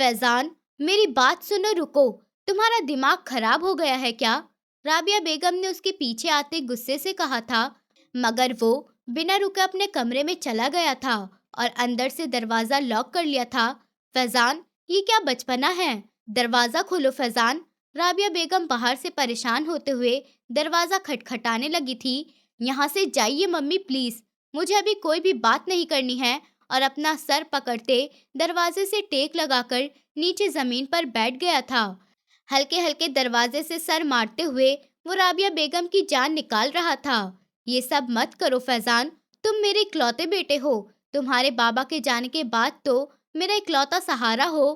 फैजान, मेरी बात सुनो, रुको। तुम्हारा दिमाग खराब हो गया है क्या? राबिया बेगम ने उसके पीछे आते गुस्से से कहा था, मगर वो बिना रुके अपने कमरे में चला गया था और अंदर से दरवाजा लॉक कर लिया था। फैजान, ये क्या बचपना है? दरवाजा खोलो फैजान। राबिया बेगम बाहर से परेशान होते हुए दरवाजा खटखटाने लगी थी। यहाँ से जाइए मम्मी प्लीज, मुझे अभी कोई भी बात नहीं करनी है। और अपना सर पकड़ते दरवाजे से टेक लगाकर नीचे जमीन पर बैठ गया था। हल्के हल्के दरवाजे से सर मारते हुए वो राबिया बेगम की जान निकाल रहा था। ये सब मत करो फैजान, तुम मेरे इकलौते बेटे हो। तुम्हारे बाबा के जाने के बाद तो मेरा इकलौता सहारा हो,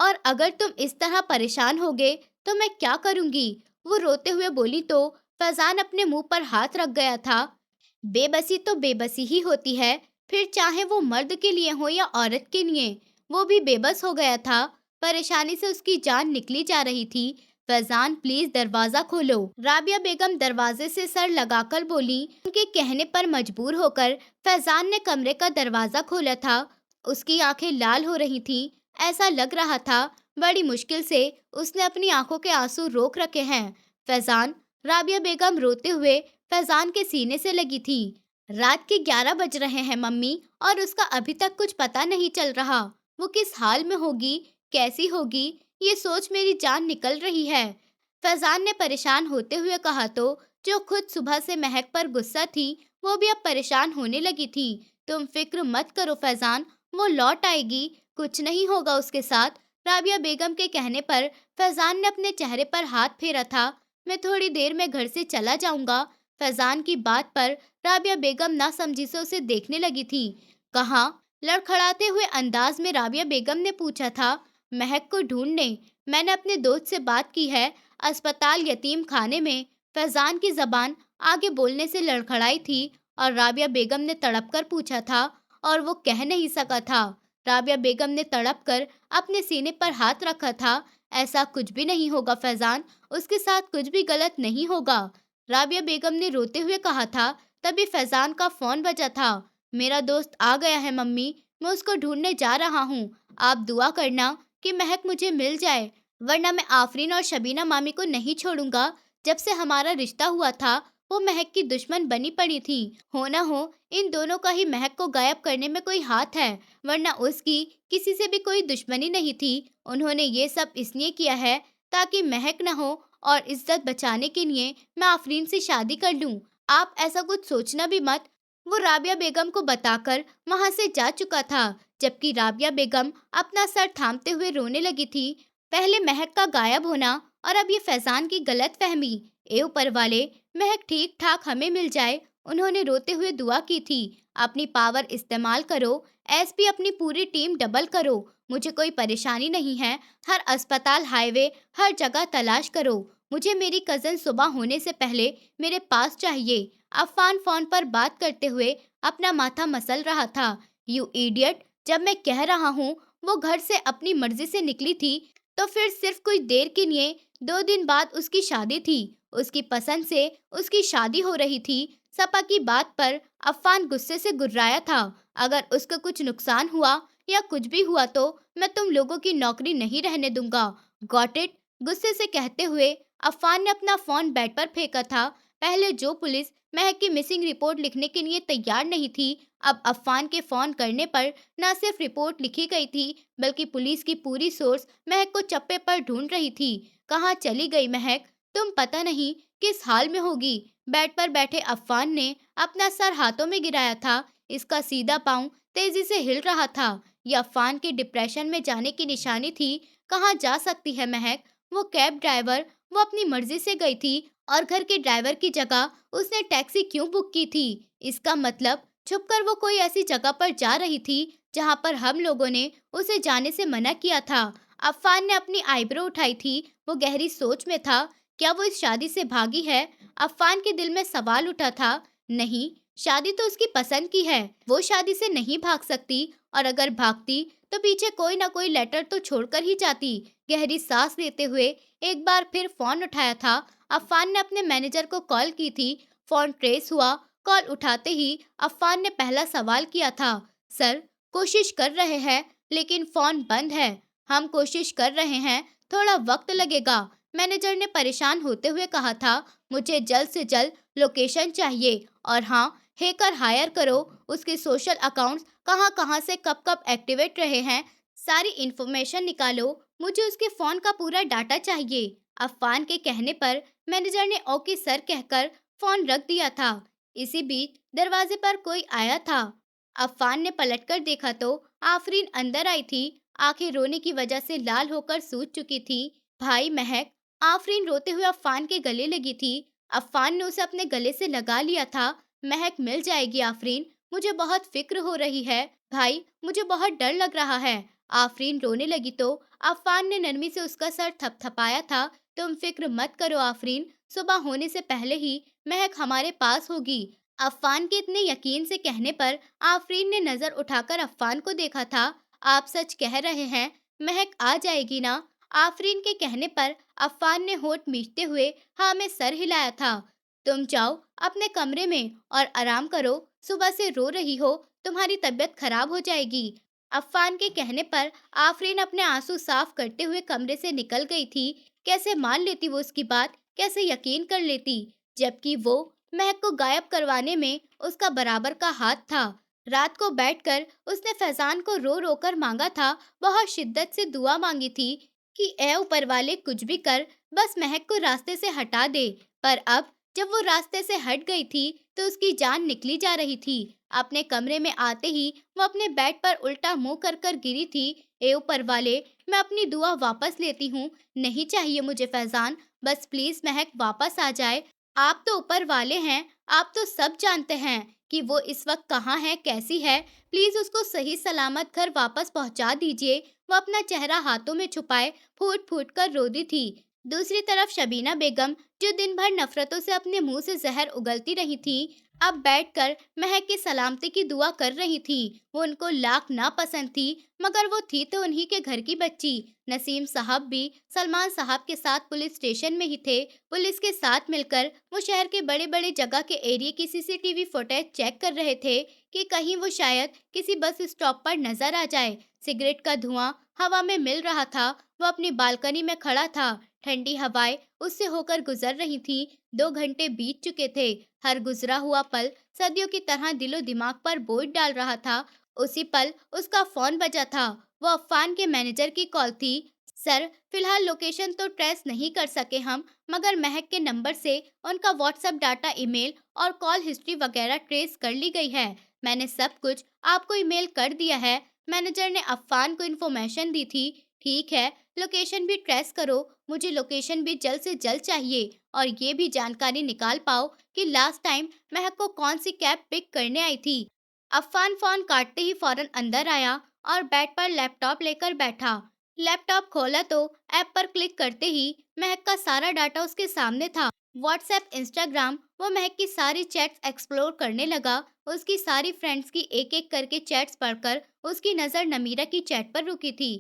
और अगर तुम इस तरह परेशान होगे तो मैं क्या करूंगी? वो रोते हुए बोली तो फैजान अपने मुंह पर हाथ रख गया था। बेबसी तो बेबसी ही होती है, फिर चाहे वो मर्द के लिए हो या औरत के लिए। वो भी बेबस हो गया था। परेशानी से उसकी जान निकली जा रही थी। फैजान प्लीज दरवाजा खोलो। राबिया बेगम दरवाजे से सर लगाकर बोली। उनके कहने पर मजबूर होकर फैजान ने कमरे का दरवाजा खोला था। उसकी आंखें लाल हो रही थीं। ऐसा लग रहा था बड़ी मुश्किल से उसने अपनी आंखों के आंसू रोक रखे हैं। फैजान, राबिया बेगम रोते हुए फैजान के सीने से लगी थी। रात के 11 बज रहे हैं मम्मी, और उसका अभी तक कुछ पता नहीं चल रहा। वो किस हाल में होगी, कैसी होगी, ये सोच मेरी जान निकल रही है। फैजान ने परेशान होते हुए कहा तो जो खुद सुबह से महक पर गुस्सा थी, वो भी अब परेशान होने लगी थी। तुम फिक्र मत करो फैजान, वो लौट आएगी, कुछ नहीं होगा उसके साथ। राबिया बेगम के कहने पर फैजान ने अपने चेहरे पर हाथ फेरा था। मैं थोड़ी देर में घर से चला जाऊंगा। फैजान की बात पर राबिया बेगम नासमझी से उसे देखने लगी थी। कहाँ? लड़खड़ाते हुए अंदाज में राबिया बेगम ने पूछा था। महक को ढूंढने। मैंने अपने दोस्त से बात की है, अस्पताल यतीम खाने में। फैजान की जबान आगे बोलने से लड़खड़ाई थी और राबिया बेगम ने तड़प कर पूछा था, और वो कह नहीं सका था। राबिया बेगम ने तड़प कर अपने सीने पर हाथ रखा था। ऐसा कुछ भी नहीं होगा फैजान, उसके साथ कुछ भी गलत नहीं होगा। राबिया बेगम ने रोते हुए कहा था। तभी फैजान का फोन बजा था। मेरा दोस्त आ गया है मम्मी, मैं उसको ढूंढने जा रहा हूँ। आप दुआ करना कि महक मुझे मिल जाए, वरना मैं आफरीन और शबीना मामी को नहीं छोड़ूंगा। जब से हमारा रिश्ता हुआ था वो महक की दुश्मन बनी पड़ी थी। हो ना हो इन दोनों का ही महक को गायब करने में कोई हाथ है, वरना उसकी किसी से भी कोई दुश्मनी नहीं थी। उन्होंने ये सब इसलिए किया है ताकि महक न हो, और इज्जत बचाने के लिए मैं आफरीन से शादी कर लूं। आप ऐसा कुछ सोचना भी मत। वो राबिया बेगम को बताकर वहां से जा चुका था, जबकि राबिया बेगम अपना सर थामते हुए रोने लगी थी। पहले महक का गायब होना और अब ये फैजान की गलत फहमी। ए ऊपर वाले, महक ठीक ठाक हमें मिल जाए। उन्होंने रोते हुए दुआ की थी। अपनी पावर इस्तेमाल करो, एसपी अपनी पूरी टीम डबल करो। मुझे कोई परेशानी नहीं है। हर अस्पताल, हाईवे, हर जगह तलाश करो। मुझे मेरी कजन सुबह होने से पहले मेरे पास चाहिए। अफान फोन पर बात करते हुए अपना माथा मसल रहा था। यू इडियट, जब मैं कह रहा हूँ वो घर से अपनी मर्जी से निकली थी, तो फिर सिर्फ कुछ देर के लिए 2 दिन बाद उसकी शादी थी। उसकी पसंद से उसकी शादी हो रही थी। सपा की बात पर अफान गुस्से से गुर्राया था। अगर उसका कुछ नुकसान हुआ या कुछ भी हुआ तो मैं तुम लोगों की नौकरी नहीं रहने दूंगा। Got it? गुस्से से कहते हुए अफान ने अपना फोन बेड पर फेंका था। पहले जो पुलिस महक की मिसिंग रिपोर्ट लिखने के लिए तैयार नहीं थी, अब अफान के फोन करने पर न सिर्फ रिपोर्ट लिखी गई थी, बल्कि पुलिस की पूरी सोर्स महक को चप्पे पर ढूंढ रही थी। कहाँ चली गई महक? तुम पता नहीं किस हाल में होगी। बेड पर बैठे अफान ने अपना सर हाथों में गिराया था। इसका सीधा पांव तेजी से हिल रहा था। यह अफान के डिप्रेशन में जाने की निशानी थी। कहाँ जा सकती है महक? वो कैब ड्राइवर, वो अपनी मर्जी से गई थी, और घर के ड्राइवर की जगह उसने टैक्सी क्यों बुक की थी? इसका मतलब छुपकर वो कोई ऐसी जगह पर जा रही थी जहां पर हम लोगों ने उसे जाने से मना किया था। अफान ने अपनी आईब्रो उठाई थी। वो गहरी सोच में था। क्या वो इस शादी से भागी है? अफान के दिल में सवाल उठा था। नहीं, शादी तो उसकी पसंद की है, वो शादी से नहीं भाग सकती, और अगर भागती तो पीछे कोई ना कोई लेटर तो छोड़कर ही जाती। गहरी सांस लेते हुए एक बार फिर फोन उठाया था। अफान ने अपने मैनेजर को कॉल की थी। फोन ट्रेस हुआ। कॉल उठाते ही अफान ने पहला सवाल किया था। सर, कोशिश कर रहे हैं लेकिन फोन बंद है। हम कोशिश कर रहे हैं, थोड़ा वक्त लगेगा। मैनेजर ने परेशान होते हुए कहा था। मुझे जल्द से जल्द लोकेशन चाहिए और हाँ, हैकर हायर करो, उसके सोशल अकाउंट्स कहाँ कहाँ से कब कब एक्टिवेट रहे हैं, सारी इंफॉर्मेशन निकालो। मुझे उसके फोन का पूरा डाटा चाहिए। अफान के कहने पर मैनेजर ने ओके सर कहकर फोन रख दिया था। इसी बीच दरवाजे पर कोई आया था। अफान ने पलटकर देखा तो आफरीन अंदर आई थी। आंखें रोने की वजह से लाल होकर सूज चुकी थी। भाई महक, आफरीन रोते हुए अफान के गले लगी थी। अफान ने उसे अपने गले से लगा लिया था। महक, मिल जाएगी आफरीन, मुझे बहुत फिक्र हो रही है। भाई, मुझे बहुत डर लग रहा है। आफरीन रोने लगी तो अफान ने नरमी से उसका सर थपथपाया था। तुम फिक्र मत करो आफरीन, सुबह होने से पहले ही महक हमारे पास होगी। अफ़ान के इतने यकीन से कहने पर आफरीन ने नजर उठाकर अफ़ान को देखा था। आप सच कह रहे हैं, महक आ जाएगी ना? आफरीन के कहने पर अफ़ान ने होठ मीचते हुए हाँ में सर हिलाया था। तुम जाओ अपने कमरे में और आराम करो, सुबह से रो रही हो, तुम्हारी तबीयत खराब हो जाएगी। अफ़ान के कहने पर आफरीन अपने आंसू साफ करते हुए कमरे से निकल गई थी। कैसे मान लेती वो उसकी बात, कैसे यकीन कर लेती, जबकि वो महक को गायब करवाने में उसका बराबर का हाथ था। रात को बैठकर उसने फैजान को रो रो कर मांगा था, बहुत शिद्दत से दुआ मांगी थी कि ए ऊपर वाले कुछ भी कर, बस महक को रास्ते से हटा दे। पर अब जब वो रास्ते से हट गई थी तो उसकी जान निकली जा रही थी। अपने कमरे में आते ही वो अपने बेड पर उल्टा मुंह कर कर गिरी थी। ए ऊपर वाले, मैं अपनी दुआ वापस लेती हूँ, नहीं चाहिए मुझे फैजान, बस प्लीज महक वापस आ जाए। आप तो ऊपर वाले हैं, आप तो सब जानते हैं कि वो इस वक्त कहाँ है, कैसी है। प्लीज उसको सही सलामत घर वापस पहुंचा दीजिए। वो अपना चेहरा हाथों में छुपाए फूट फूट कर रो दी थी। दूसरी तरफ शबीना बेगम, जो दिन भर नफरतों से अपने मुंह से जहर उगलती रही थी, अब बैठकर महक की सलामती की दुआ कर रही थी। वो उनको लाख ना पसंद थी, मगर वो थी तो उन्हीं के घर की बच्ची। नसीम साहब भी सलमान साहब के साथ पुलिस स्टेशन में ही थे। पुलिस के साथ मिलकर वो शहर के बड़े बड़े जगह के एरिया की सीसीटीवी फुटेज चेक कर रहे थे कि कहीं वो शायद किसी बस स्टॉप पर नजर आ जाए। सिगरेट का धुआं हवा में मिल रहा था। वो अपनी बालकनी में खड़ा था। ठंडी हवाएं उससे होकर गुजर रही थी। 2 घंटे बीत चुके थे। हर गुजरा हुआ पल सदियों की तरह दिलो दिमाग पर बोझ डाल रहा था। उसी पल उसका फोन बजा था। वो अफान के मैनेजर की कॉल थी। सर, फिलहाल लोकेशन तो ट्रेस नहीं कर सके हम, मगर महक के नंबर से उनका व्हाट्सएप डाटा, ईमेल और कॉल हिस्ट्री वगैरह ट्रेस कर ली गई है। मैंने सब कुछ आपको ईमेल कर दिया है। मैनेजर ने अफान को इन्फॉर्मेशन दी थी। ठीक है, लोकेशन भी ट्रेस करो, मुझे लोकेशन भी जल्द से जल्द चाहिए और ये भी जानकारी निकाल पाओ कि लास्ट टाइम महक को कौन सी कैब पिक करने आई थी। अफान फोन काटते ही फौरन अंदर आया और बेड पर लैपटॉप लेकर बैठा। लैपटॉप खोला तो ऐप पर क्लिक करते ही महक का सारा डाटा उसके सामने था। व्हाट्सएप, इंस्टाग्राम, वो महक की सारी चैट्स एक्सप्लोर करने लगा। उसकी सारी फ्रेंड्स की एक एक करके चैट्स पढ़कर उसकी नज़र नमीरा की चैट पर रुकी थी।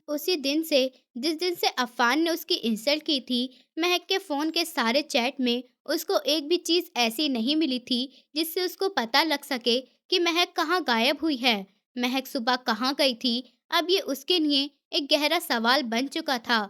उसी दिन से, जिस दिन से अफान ने उसकी इंसल्ट की थी, महक के फ़ोन के सारे चैट में उसको एक भी चीज़ ऐसी नहीं मिली थी जिससे उसको पता लग सके कि महक कहाँ गायब हुई है। महक सुबह कहाँ गई थी, अब ये उसके लिए एक गहरा सवाल बन चुका था।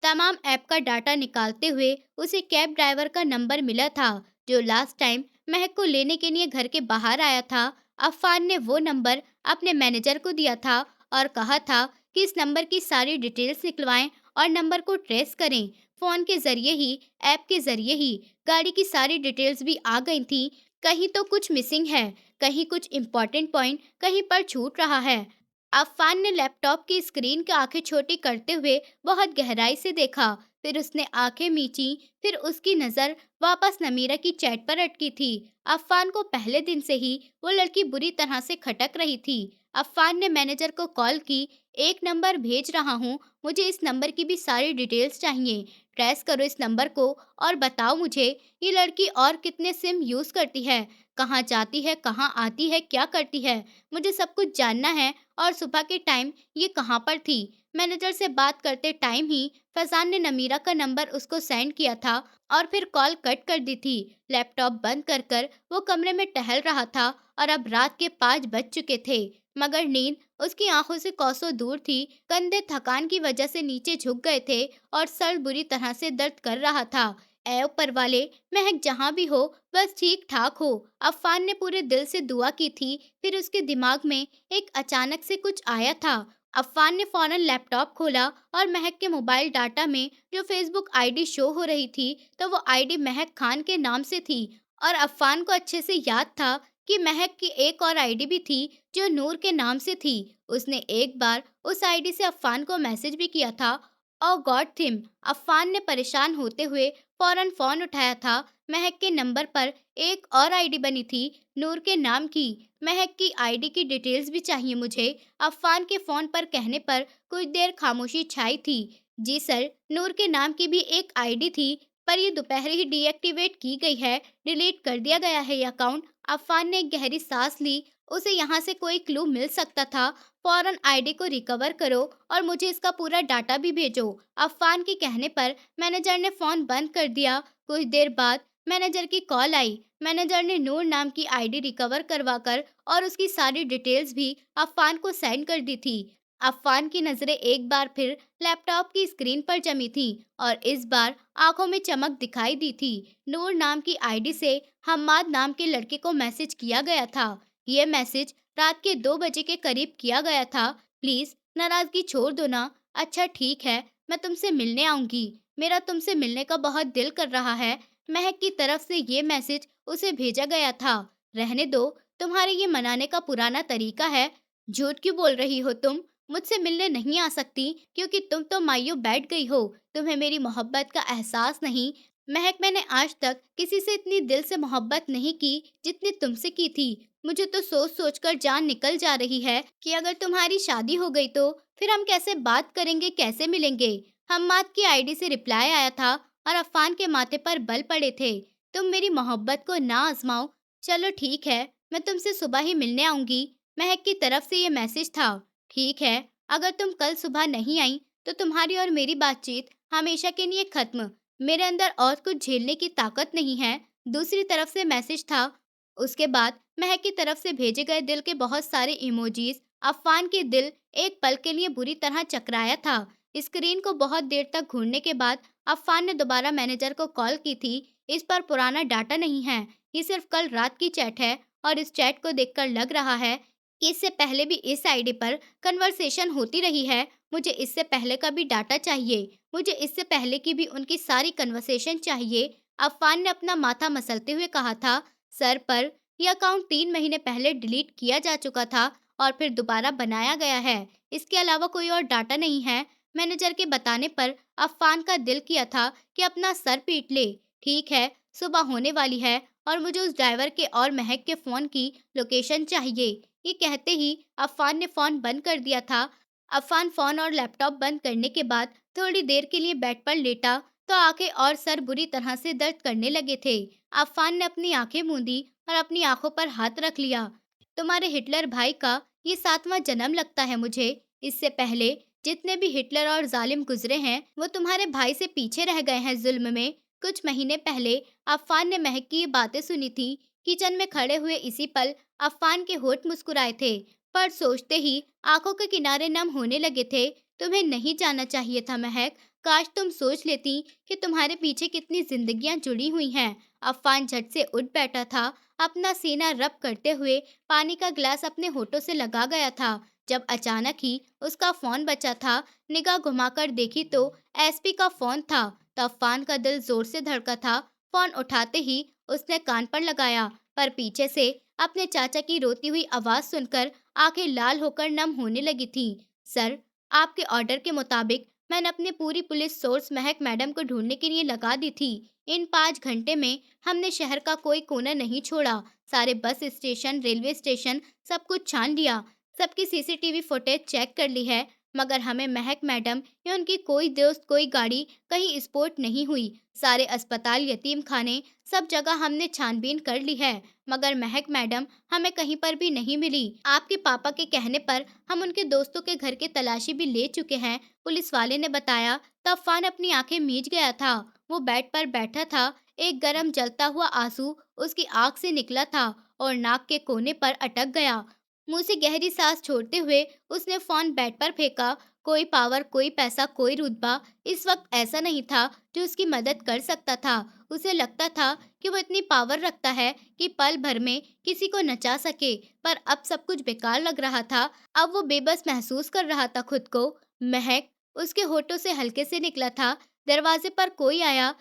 तमाम ऐप का डाटा निकालते हुए उसे कैब ड्राइवर का नंबर मिला था, जो लास्ट टाइम महक को लेने के लिए घर के बाहर आया था। अफान ने वो नंबर अपने मैनेजर को दिया था और कहा था कि इस नंबर की सारी डिटेल्स निकलवाएं और नंबर को ट्रेस करें। फोन के जरिए ही, ऐप के जरिए ही गाड़ी की सारी डिटेल्स भी आ गई थी। कहीं तो कुछ मिसिंग है, कहीं कुछ इम्पोर्टेंट पॉइंट कहीं पर छूट रहा है। अफ़ान ने लैपटॉप की स्क्रीन की आंखें छोटी करते हुए बहुत गहराई से देखा। फिर उसने आंखें मींची। फिर उसकी नज़र वापस नमीरा की चैट पर अटकी थी। अफ़ान को पहले दिन से ही वो लड़की बुरी तरह से खटक रही थी। अफ़ान ने मैनेजर को कॉल की। एक नंबर भेज रहा हूँ, मुझे इस नंबर की भी सारी डिटेल्स चाहिए। ट्रेस करो इस नंबर को और बताओ मुझे ये लड़की और कितने सिम यूज़ करती है, कहाँ जाती है, कहाँ आती है, क्या करती है। मुझे सब कुछ जानना है। और सुबह के टाइम ये कहाँ पर थी? मैनेजर से बात करते टाइम ही फैजान ने नमीरा का नंबर उसको सेंड किया था और फिर कॉल कट कर दी थी। लैपटॉप बंद कर कर वो कमरे में टहल रहा था और अब रात के 5 बज चुके थे, मगर नींद उसकी आंखों से कोसों दूर थी। कंधे थकान की वजह से नीचे झुक गए थे और सर बुरी तरह से दर्द कर रहा था। ऐ ऊपर वाले, महक जहाँ भी हो बस ठीक ठाक हो। अफ़ान ने पूरे दिल से दुआ की थी। फिर उसके दिमाग में एक अचानक से कुछ आया था। अफ़ान ने फौरन लैपटॉप खोला और महक के मोबाइल डाटा में जो फेसबुक आईडी शो हो रही थी, तो वो आईडी महक खान के नाम से थी। और अफ़ान को अच्छे से याद था कि महक की एक और आईडी भी थी जो नूर के नाम से थी। उसने एक बार उस आईडी से अफ़ान को मैसेज भी किया था। और गॉड थिम, अफ़ान ने परेशान होते हुए फौरन फोन उठाया था। महक के नंबर पर एक और आईडी बनी थी, नूर के नाम की। महक की आईडी की डिटेल्स भी चाहिए मुझे। अफ़ान के फोन पर कहने पर कुछ देर खामोशी छाई थी। जी सर, नूर के नाम की भी एक आईडी थी, पर ये दोपहर ही डीएक्टिवेट की गई है, डिलीट कर दिया गया है ये अकाउंट। अफ़ान ने एक गहरी सांस ली। उसे यहाँ से कोई क्लू मिल सकता था। फौरन आईडी को रिकवर करो और मुझे इसका पूरा डाटा भी भेजो। अफ़ान के कहने पर मैनेजर ने फ़ोन बंद कर दिया। कुछ देर बाद मैनेजर की कॉल आई। मैनेजर ने नूर नाम की आईडी रिकवर करवाकर और उसकी सारी डिटेल्स भी अफ़ान को सेंड कर दी थी। अफ़ान की नज़रें एक बार फिर लैपटॉप की स्क्रीन पर जमी थी और इस बार आंखों में चमक दिखाई दी थी। नूर नाम की आईडी से हम्माद नाम के लड़के को मैसेज किया गया था। यह मैसेज रात के 2 बजे के करीब किया गया था। प्लीज़ नाराज़गी छोड़ दो ना। अच्छा ठीक है, मैं तुमसे मिलने आऊँगी। मेरा तुमसे मिलने का बहुत दिल कर रहा है। महक की तरफ से ये मैसेज उसे भेजा गया था। रहने दो, तुम्हारे ये मनाने का पुराना तरीका है। झूठ क्यों बोल रही हो तुम? मुझसे मिलने नहीं आ सकती क्योंकि तुम तो मायूं बैठ गई हो। तुम्हें मेरी मोहब्बत का एहसास नहीं। महक, मैंने आज तक किसी से इतनी दिल से मोहब्बत नहीं की जितनी तुमसे की थी। मुझे तो सोच सोच कर जान निकल जा रही है कि अगर तुम्हारी शादी हो गई तो फिर हम कैसे बात करेंगे, कैसे मिलेंगे। हम्माद की आईडी से रिप्लाई आया था और अफ़ान के माथे पर बल पड़े थे। तुम मेरी मोहब्बत को ना आजमाओ। चलो ठीक है, मैं तुमसे सुबह ही मिलने आऊंगी। महक की तरफ से ये मैसेज था। ठीक है, अगर तुम कल सुबह नहीं आई तो तुम्हारी और मेरी बातचीत हमेशा के लिए खत्म। मेरे अंदर और कुछ झेलने की ताकत नहीं है। दूसरी तरफ से मैसेज था। उसके बाद महक की तरफ से भेजे गए दिल के बहुत सारे इमोजीज। अफ़ान के दिल एक पल के लिए बुरी तरह चकराया था। स्क्रीन को बहुत देर तक घूरने के बाद अफ़ान ने दोबारा मैनेजर को कॉल की थी। इस पर पुराना डाटा नहीं है, ये सिर्फ कल रात की चैट है और इस चैट को देखकर लग रहा है कि इससे पहले भी इस आईडी पर कन्वर्सेशन होती रही है। मुझे इससे पहले का भी डाटा चाहिए। मुझे इससे पहले की भी उनकी सारी कन्वर्सेशन चाहिए। अफ़ान ने अपना माथा मसलते हुए कहा था। सर, पर यह अकाउंट 3 महीने पहले डिलीट किया जा चुका था और फिर दोबारा बनाया गया है। इसके अलावा कोई और डाटा नहीं है। मैनेजर के बताने पर अफ़ान का दिल किया था कि अपना सर पीट ले। ठीक है, सुबह होने वाली है और मुझे उस ड्राइवर के और महक के फ़ोन की लोकेशन चाहिए। ये कहते ही अफ़ान ने फ़ोन बंद कर दिया था। अफ़ान फ़ोन और लैपटॉप बंद करने के बाद थोड़ी देर के लिए बेड पर लेटा तो आंखें और सर बुरी तरह से दर्द करने लगे थे। अफ़ान ने अपनी आंखें मूंदी और अपनी आंखों पर हाथ रख लिया। तुम्हारे हिटलर भाई का ये 7वां जन्म लगता है मुझे। इससे पहले जितने भी हिटलर और जालिम गुजरे हैं वो तुम्हारे भाई से पीछे रह गए हैं जुल्म में। कुछ महीने पहले अफ़ान ने महक की ये बातें सुनी थी। किचन में खड़े हुए इसी पल अफ़ान के होठ मुस्कुराए थे, पर सोचते ही आंखों के किनारे नम होने लगे थे। तुम्हें नहीं जाना चाहिए था महक। काश तुम सोच लेती कि तुम्हारे पीछे कितनी जिंदगियां जुड़ी हुई हैं। अफ़ान झट से उठ बैठा था। अपना सीना रब करते हुए पानी का गिलास अपने होठों से लगा गया था जब अचानक ही उसका फोन बचा था। निगाह घुमाकर देखी तो एसपी का फोन था। तो अफ़ान का दिल जोर से धड़का था। फोन उठाते ही उसने कान पर लगाया, पर पीछे से अपने चाचा की रोती हुई आवाज सुनकर आंखें लाल होकर नम होने लगी थी। सर, आपके ऑर्डर के मुताबिक मैंने अपनी पूरी पुलिस सोर्स महक मैडम को ढूंढने के लिए लगा दी थी। इन 5 घंटे में हमने शहर का कोई कोना नहीं छोड़ा। सारे बस स्टेशन, रेलवे स्टेशन, सब कुछ छान लिया। सबकी सीसीटीवी फुटेज चेक कर ली है। मगर हमें महक मैडम या उनकी कोई दोस्त कोई गाड़ी कहीं स्पॉट नहीं हुई। सारे अस्पताल, यतीम खाने, सब जगह हमने छानबीन कर ली है, मगर महक मैडम हमें कहीं पर भी नहीं मिली। आपके पापा के कहने पर हम उनके दोस्तों के घर की तलाशी भी ले चुके हैं, पुलिस वाले ने बताया। तो अफ़ान अपनी आंखें मीच गया था। वो बेड पर बैठा था। एक गरम जलता हुआ आंसू उसकी आंख से निकला था और नाक के कोने पर अटक गया। मुंह से गहरी सांस छोड़ते हुए उसने फोन बेड पर फेंका। कोई पावर, कोई पैसा, कोई रुतबा इस वक्त ऐसा नहीं था जो उसकी मदद कर सकता था। उसे लगता था कि वो इतनी पावर रखता है कि पल भर में किसी को नचा सके, पर अब सब कुछ बेकार लग रहा था। अब वो बेबस महसूस कर रहा था खुद को। महक उसके होठों से हल्के से निकला था। दरवाजे पर कोई आया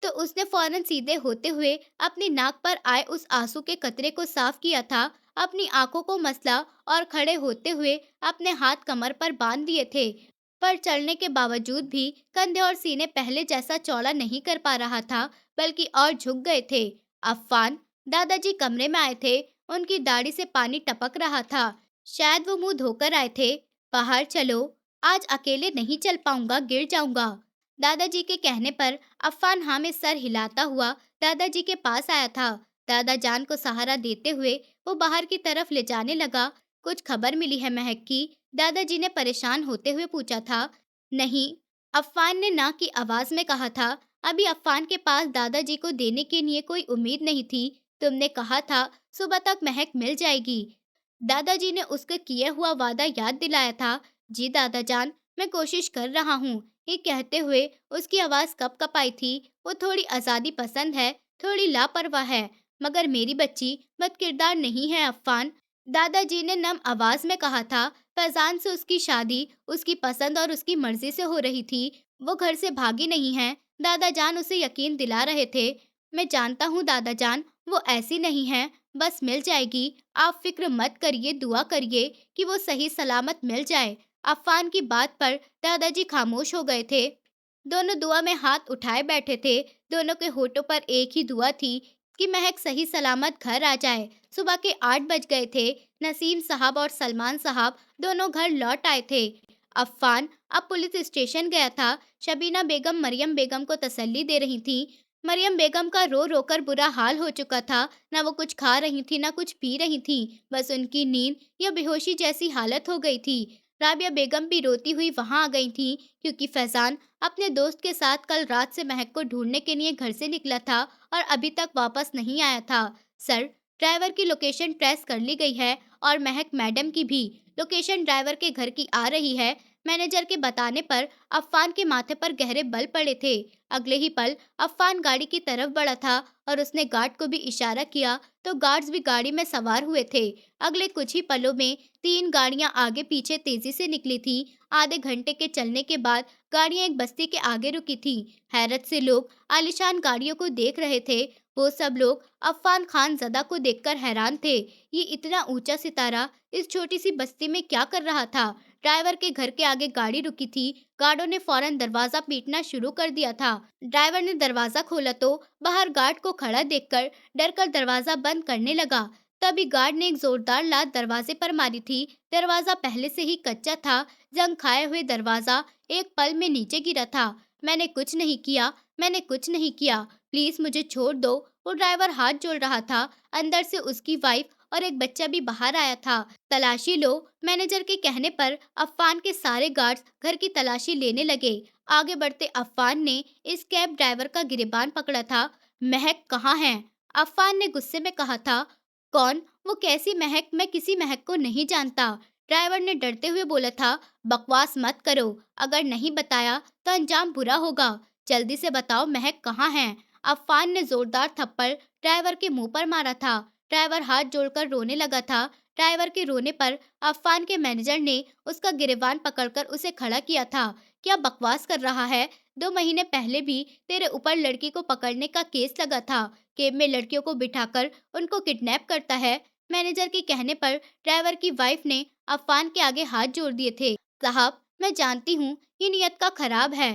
तो उसने फौरन सीधे होते हुए अपनी नाक पर आए उस आंसू के कतरे को साफ किया था। अपनी आंखों को मसला और खड़े होते हुए अपने हाथ कमर पर बांध दिए थे। पर चलने के बावजूद भी कंधे और सीने पहले जैसा चौड़ा नहीं कर पा रहा था, बल्कि और झुक गए थे। अफ़ान दादाजी कमरे में आए थे। उनकी दाढ़ी से पानी टपक रहा था। शायद वो मुंह धोकर आए थे। बाहर चलो, आज अकेले नहीं चल पाऊंगा, गिर जाऊंगा। दादाजी के कहने पर अफ़ान हाँ में सर हिलाता हुआ दादाजी के पास आया था। दादा जान को सहारा देते हुए वो बाहर की तरफ ले जाने लगा। कुछ खबर मिली है महक की? दादाजी ने परेशान होते हुए पूछा था। नहीं, अफ़ान ने ना की आवाज में कहा था। अभी अफ़ान के पास दादाजी को देने के लिए कोई उम्मीद नहीं थी। तुमने कहा था सुबह तक महक मिल जाएगी। दादाजी ने उसका किया हुआ वादा याद दिलाया था। जी दादा जान, मैं कोशिश कर रहा हूँ। ये कहते हुए उसकी आवाज कप-कपाई थी। वो थोड़ी आज़ादी पसंद है, थोड़ी लापरवाह है, मगर मेरी बच्ची बदकिरदार नहीं है अफ़ान। दादाजी ने नम आवाज में कहा था। फैज़ान से उसकी शादी उसकी पसंद और उसकी मर्जी से हो रही थी। वो घर से भागी नहीं है। दादा जान उसे यकीन दिला रहे थे। मैं जानता हूँ दादा जान, वो ऐसी नहीं है, बस मिल जाएगी। आप फिक्र मत करिए, दुआ करिए कि वो सही सलामत मिल जाए। अफ़ान की बात पर दादाजी खामोश हो गए थे। दोनों दुआ में हाथ उठाए बैठे थे। दोनों के होठों पर एक ही दुआ थी कि महक सही सलामत घर आ जाए। सुबह के 8 बज गए थे। नसीम साहब और सलमान साहब दोनों घर लौट आए थे। अफ़ान अब पुलिस स्टेशन गया था। शबीना बेगम मरियम बेगम को तसल्ली दे रही थी। मरियम बेगम का रो रो कर बुरा हाल हो चुका था। ना वो कुछ खा रही थी, ना कुछ पी रही थी। बस उनकी नींद या बेहोशी जैसी हालत हो गई थी। राबिया बेगम भी रोती हुई वहां आ गई थी, क्योंकि फैजान अपने दोस्त के साथ कल रात से महक को ढूंढने के लिए घर से निकला था और अभी तक वापस नहीं आया था। सर, ड्राइवर की लोकेशन ट्रेस कर ली गई है और महक मैडम की भी लोकेशन ड्राइवर के घर की आ रही है। मैनेजर के बताने पर अफ़ान के माथे पर गहरे बल पड़े थे। अगले ही पल अफ़ान गाड़ी की तरफ बढ़ा था और उसने गार्ड को भी इशारा किया तो गार्ड्स भी गाड़ी में सवार हुए थे। अगले कुछ ही पलों में 3 गाड़ियां आगे पीछे तेजी से निकली थी। आधे घंटे के चलने के बाद गाड़ियां एक बस्ती के आगे रुकी थी। हैरत से लोग आलीशान गाड़ियों को देख रहे थे। वो सब लोग अफ़ान खान ज़दा को देखकर हैरान थे। ये इतना ऊंचा सितारा इस छोटी सी बस्ती में क्या कर रहा था? ड्राइवर के घर के आगे गाड़ी रुकी थी। गार्डों ने फौरन दरवाजा पीटना शुरू कर दिया था। ड्राइवर ने दरवाजा खोला तो बाहर गार्ड को खड़ा देखकर डरकर दरवाजा बंद करने लगा। तभी गार्ड ने एक जोरदार लात दरवाजे पर मारी थी। दरवाजा पहले से ही कच्चा था। जंग खाए हुए दरवाजा एक पल में नीचे गिरा था। मैंने कुछ नहीं किया, मैंने कुछ नहीं किया, प्लीज मुझे छोड़ दो। वो ड्राइवर हाथ जोड़ रहा था। अंदर से उसकी वाइफ और एक बच्चा भी बाहर आया था। तलाशी लो। मैनेजर के कहने पर अफ़ान के सारे गार्ड्स घर की तलाशी लेने लगे। आगे बढ़ते अफ़ान ने इस कैब ड्राइवर का गिरेबान पकड़ा था। महक कहाँ है? अफ़ान ने गुस्से में कहा था। कौन? वो कैसी महक? मैं किसी महक को नहीं जानता। ड्राइवर ने डरते हुए बोला था। बकवास मत करो, अगर नहीं बताया तो अंजाम बुरा होगा। जल्दी से बताओ महक कहाँ है? अफ़ान ने जोरदार थप्पड़ ड्राइवर के मुंह पर मारा था। ड्राइवर हाथ जोड़कर रोने लगा था। ड्राइवर के रोने पर अफ़ान के मैनेजर ने उसका गिरेबान पकड़कर उसे खड़ा किया था। क्या बकवास कर रहा है? 2 महीने पहले भी तेरे ऊपर लड़की को पकड़ने का केस लगा था। केब में लड़कियों को बिठाकर उनको किडनैप करता है। मैनेजर के कहने पर ड्राइवर की वाइफ ने अफ़ान के आगे हाथ जोड़ दिए थे। साहब, मैं जानती हूँ ये नियत का खराब है,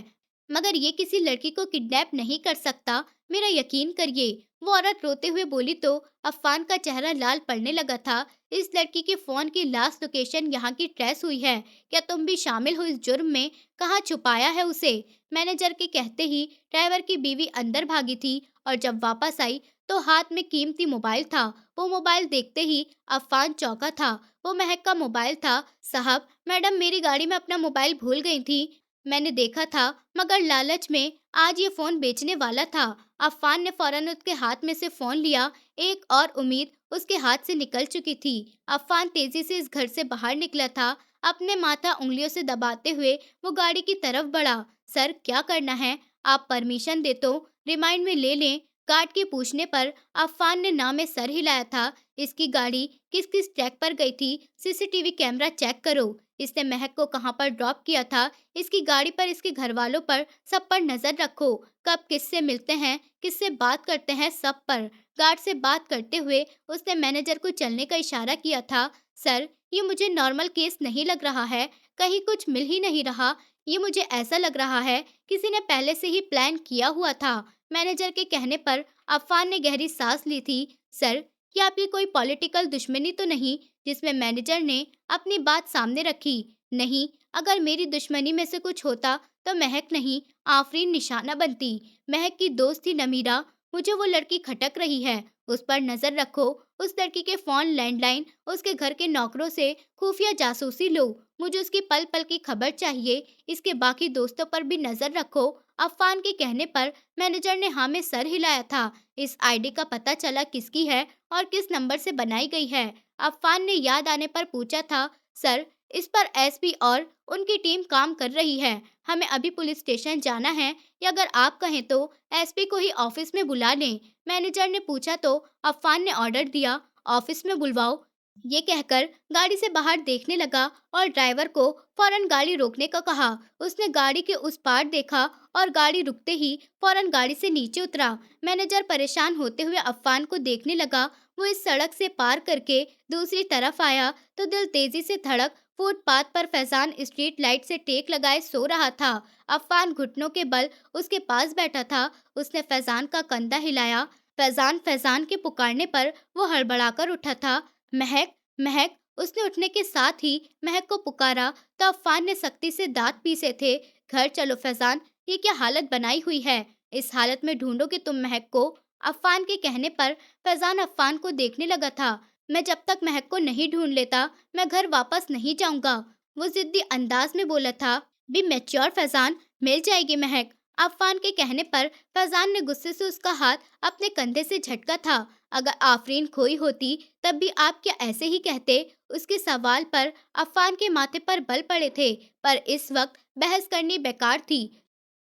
मगर ये किसी लड़की को किडनैप नहीं कर सकता। मेरा यकीन करिए, वो औरत रोते हुए बोली तो अफ़ान का चेहरा लाल पड़ने लगा था। इस लड़की के फ़ोन की लास्ट लोकेशन यहाँ की ट्रेस हुई है। क्या तुम भी शामिल हो इस जुर्म में? कहाँ छुपाया है उसे? मैनेजर के कहते ही ड्राइवर की बीवी अंदर भागी थी और जब वापस आई तो हाथ में कीमती मोबाइल था। वो मोबाइल देखते ही अफ़ान चौंका था। वो महक का मोबाइल था। साहब, मैडम मेरी गाड़ी में अपना मोबाइल भूल गई थी। मैंने देखा था, मगर लालच में आज ये फ़ोन बेचने वाला था। अफ़ान ने फ़ौरन उसके हाथ में से फ़ोन लिया। एक और उम्मीद उसके हाथ से निकल चुकी थी। अफ़ान तेज़ी से इस घर से बाहर निकला था। अपने माथा उँगलियों से दबाते हुए वो गाड़ी की तरफ बढ़ा। सर, क्या करना है? आप परमिशन दे तो रिमांड में ले लें। गार्ड के पूछने पर अफ़ान ने ना में सर हिलाया था। इसकी गाड़ी किस किस ट्रैक पर गई थी? सीसीटीवी कैमरा चेक करो। इसने महक को कहाँ पर ड्रॉप किया था? इसकी गाड़ी पर, इसके घर वालों पर, सब पर नजर रखो। कब किससे मिलते हैं, किससे बात करते हैं, सब पर। गार्ड से बात करते हुए उसने मैनेजर को चलने का इशारा किया था। सर, ये मुझे नॉर्मल केस नहीं लग रहा है। कहीं कुछ मिल ही नहीं रहा। ये मुझे ऐसा लग रहा है किसी ने पहले से ही प्लान किया हुआ था। मैनेजर के कहने पर अफ़ान ने गहरी सांस ली थी। सर, क्या आपकी कोई पॉलिटिकल दुश्मनी तो नहीं? जिसमें मैनेजर ने अपनी बात सामने रखी। नहीं, अगर मेरी दुश्मनी में से कुछ होता तो महक नहीं, आफरीन निशाना बनती। महक की दोस्त थी नमीरा। मुझे वो लड़की खटक रही है, उस पर नजर रखो। उस लड़की के फोन, लैंडलाइन, उसके घर के नौकरों से खुफिया जासूसी लो। मुझे उसकी पल पल की खबर चाहिए। इसके बाकी दोस्तों पर भी नजर रखो। अफ़ान के कहने पर मैनेजर ने हाँ में सर हिलाया था। इस आईडी का पता चला किसकी है और किस नंबर से बनाई गई है। अफ़ान ने याद आने पर पूछा था, सर, इस पर एसपी और उनकी टीम काम कर रही है। हमें अभी पुलिस स्टेशन जाना है, या अगर आप कहें तो एसपी को ही ऑफिस में बुला लें। मैनेजर ने पूछा तो अफ़ान ने ऑर्डर दिया, ऑफिस में बुलवाओ। ये कहकर गाड़ी से बाहर देखने लगा और ड्राइवर को फौरन गाड़ी रोकने को कहा। उसने गाड़ी के उस पार देखा और गाड़ी रुकते ही फौरन गाड़ी से नीचे उतरा। मैनेजर परेशान होते हुए अफ़ान को देखने लगा। वो इस सड़क से पार करके दूसरी तरफ आया तो दिल तेजी से धड़क। फुटपाथ पर फैजान स्ट्रीट लाइट से टेक लगाए सो रहा था। अफ़ान घुटनों के बल उसके पास बैठा था। उसने फैजान का कंधा हिलाया। फैजान, फैजान के पुकारने पर वो हड़बड़ाकर उठा था। महक, महक। उसने उठने के साथ ही महक को पुकारा तो अफ़ान ने सख्ती से दांत पीसे थे। घर चलो फैजान, ये क्या हालत बनाई हुई है? इस हालत में ढूंढोगे तुम महक को? अफ़ान के कहने पर फैजान अफ़ान को देखने लगा था। मैं जब तक महक को नहीं ढूंढ लेता, मैं घर वापस नहीं जाऊंगा। वो जिद्दी अंदाज में बोला था। बी मैच्योर फैजान, मिल जाएगी महक। अफ़ान के कहने पर फैजान ने गुस्से से उसका हाथ अपने कंधे से झटका था। अगर आफरीन खोई होती तब भी आप क्या ऐसे ही कहते? उसके सवाल पर अफ़ान के माथे पर बल पड़े थे, पर इस वक्त बहस करनी बेकार थी।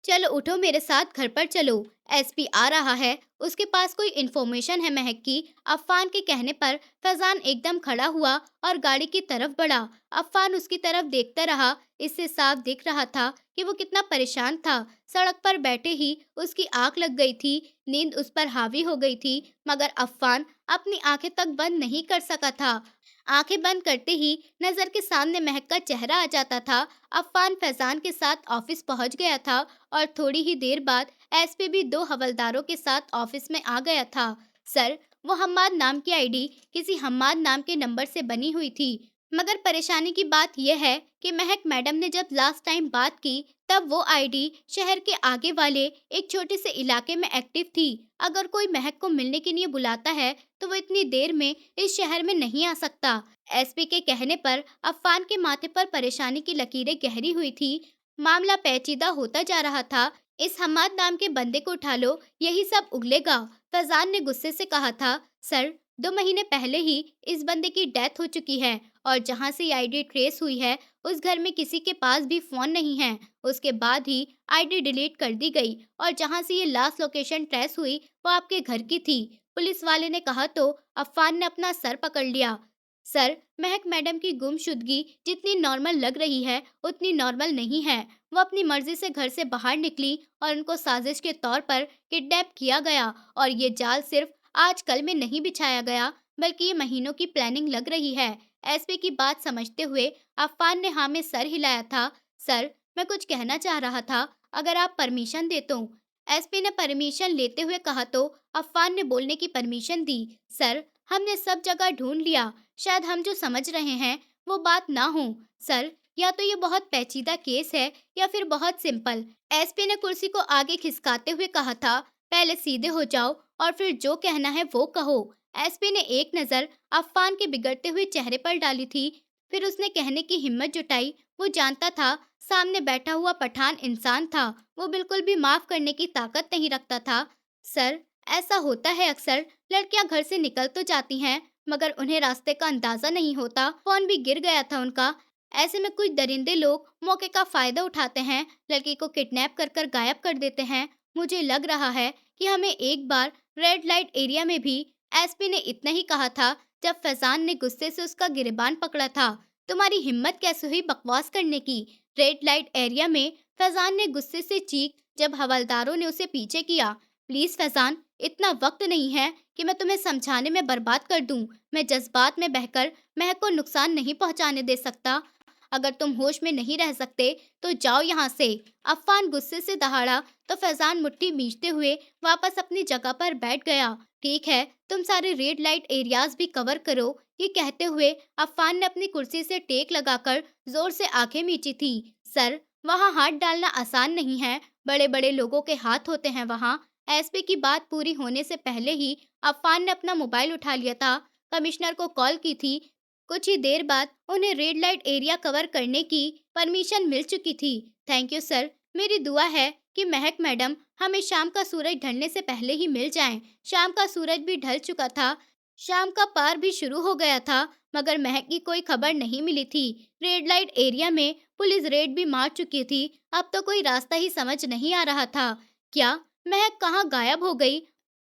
चलो उठो, मेरे साथ घर पर चलो। एसपी आ रहा है, उसके पास कोई इन्फॉर्मेशन है महक की। अफ़ान के कहने पर फैजान एकदम खड़ा हुआ और गाड़ी की तरफ बढ़ा। अफ़ान उसकी तरफ देखता रहा। इससे साफ दिख रहा था कि वो कितना परेशान था। सड़क पर बैठे ही उसकी आंख लग गई थी। नींद उस पर हावी हो गई थी, मगर अफ़ान अपनी आंखें तक बंद नहीं कर सका था। आंखें बंद करते ही नजर के सामने महक का चेहरा आ जाता था। अफ़ान फैजान के साथ ऑफिस पहुंच गया था और थोड़ी ही देर बाद एसपी भी 2 हवलदारों के साथ ऑफिस में आ गया था। सर, वो हम्माद नाम की आईडी किसी हम्माद नाम के नंबर से बनी हुई थी, मगर परेशानी की बात यह है कि महक मैडम ने जब लास्ट टाइम बात की तब वो आईडी शहर के आगे वाले एक छोटे से इलाके में एक्टिव थी। अगर कोई महक को मिलने के लिए बुलाता है तो वो इतनी देर में इस शहर में नहीं आ सकता। एसपी के कहने पर अफ़ान के माथे पर परेशानी की लकीरें गहरी हुई थी। मामला पेचीदा होता जा रहा था। इस हम्माद नाम के बंदे को उठा लो, यही सब उगलेगा। फैजान ने गुस्से से कहा था। सर, 2 महीने पहले ही इस बंदे की डेथ हो चुकी है और जहां से ये आईडी ट्रेस हुई है उस घर में किसी के पास भी फोन नहीं है। उसके बाद ही आईडी डिलीट कर दी गई और जहां से ये लास्ट लोकेशन ट्रेस हुई वो आपके घर की थी। पुलिस वाले ने कहा तो अफ़ान ने अपना सर पकड़ लिया। सर, महक मैडम की गुमशुदगी जितनी नॉर्मल लग रही है उतनी नॉर्मल नहीं है। वो अपनी मर्जी से घर से बाहर निकली और उनको साजिश के तौर पर किडनैप किया गया, और ये जाल सिर्फ आज कल में नहीं बिछाया गया, बल्कि ये महीनों की प्लानिंग लग रही है। एसपी की बात समझते हुए अफ़ान ने हाँ में सर हिलाया था। सर, मैं कुछ कहना चाह रहा था, अगर आप परमिशन दे तो। एसपी ने परमिशन लेते हुए कहा तो अफवान ने बोलने की परमिशन दी। सर, हमने सब जगह ढूंढ लिया, शायद हम जो समझ रहे हैं वो बात ना हो। सर, या तो ये बहुत पेचीदा केस है या फिर बहुत सिंपल। एसपी ने कुर्सी को आगे खिसकाते हुए कहा था, पहले सीधे हो जाओ और फिर जो कहना है वो कहो। एसपी ने एक नजर अफवान के बिगड़ते हुए चेहरे पर डाली थी, फिर उसने कहने की हिम्मत जुटाई। वो जानता था सामने बैठा हुआ पठान इंसान था, वो बिल्कुल भी माफ करने की ताकत नहीं रखता था। सर, ऐसा होता है अक्सर, लड़कियां घर से निकल तो जाती हैं मगर उन्हें रास्ते का अंदाजा नहीं होता। फोन भी गिर गया था उनका। ऐसे में कुछ दरिंदे लोग मौके का फायदा उठाते हैं, लड़की को किडनैप कर कर गायब कर देते हैं। मुझे लग रहा है कि हमें एक बार रेड लाइट एरिया में भी। एसपी ने इतना ही कहा था जब फैजान ने गुस्से से उसका गिरबान पकड़ा था। तुम्हारी हिम्मत कैसे हुई बकवास करने की? रेड लाइट एरिया में, फैजान ने गुस्से से चीख जब हवलदारों ने उसे पीछे किया। प्लीज फैजान, इतना वक्त नहीं है कि मैं तुम्हें समझाने में बर्बाद कर दूं। मैं जज्बात में बहकर महक को नुकसान नहीं पहुंचाने दे सकता। अगर तुम होश में नहीं रह सकते तो जाओ यहाँ से। अफान गुस्से से दहाड़ा तो फैजान मुट्ठी भींचते हुए वापस अपनी जगह पर बैठ गया। ठीक है, तुम सारे रेड लाइट एरियाज भी कवर करो। ये कहते हुए अफान ने अपनी कुर्सी से टेक लगाकर जोर से आंखें मीची थी। सर, वहाँ हाथ डालना आसान नहीं है, बड़े बड़े लोगों के हाथ होते हैं वहाँ। एसपी की बात पूरी होने से पहले ही अफान ने अपना मोबाइल उठा लिया था, कमिश्नर को कॉल की थी। कुछ ही देर बाद उन्हें रेड लाइट एरिया कवर करने की परमिशन मिल चुकी थी। थैंक यू सर, मेरी दुआ है कि महक मैडम हमें शाम का सूरज ढलने से पहले ही मिल जाएं। शाम का सूरज भी ढल चुका था, शाम का पार भी शुरू हो गया था, मगर महक की कोई खबर नहीं मिली थी। रेड लाइट एरिया में पुलिस रेड भी मार चुकी थी। अब तो कोई रास्ता ही समझ नहीं आ रहा था। क्या महक कहाँ गायब हो गई?